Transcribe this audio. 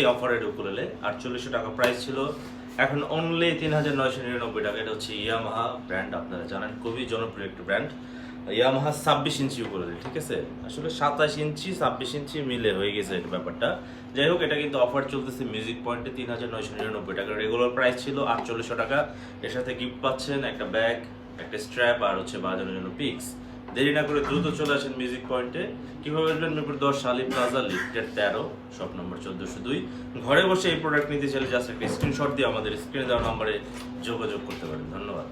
সেই অফারের উকুলেলে 4800 টাকা প্রাইস ছিল, এখন অনলি 3999 টাকা। এটা হচ্ছে ইয়ামাহা ব্র্যান্ড, আপনারা জানেন খুবই জনপ্রিয় একটা ব্র্যান্ড। ইয়ামাহা 26 ইঞ্চি উকুলেলে, ঠিক আছে, আসলে 27 ইঞ্চি 26 ইঞ্চি মিলে হয়ে গেছে এটা ব্যাপারটা। যাই হোক, এটা কিন্তু অফার চলতেছে মিউজিক পয়েন্টে 3999 টাকা। রেগুলার প্রাইস ছিল 4800 টাকা। এর সাথে গিফট পাচ্ছেন একটা ব্যাগ, একটা স্ট্র্যাপ আর হচ্ছে বাজানোর জন্য পিক্স। দেরি না করে দ্রুত চলে আসেন মিউজিক পয়েন্টে। কিভাবে আসবেন? মিরপুর 10 শালি প্লাজা লিফটের 13, শপ নম্বর 1402। ঘরে বসে এই প্রোডাক্ট নিতে চাইলে জাস্ট একটা স্ক্রিনশট দিয়ে আমাদের স্ক্রিনে দেওয়া নম্বরে যোগাযোগ করতে পারেন। ধন্যবাদ।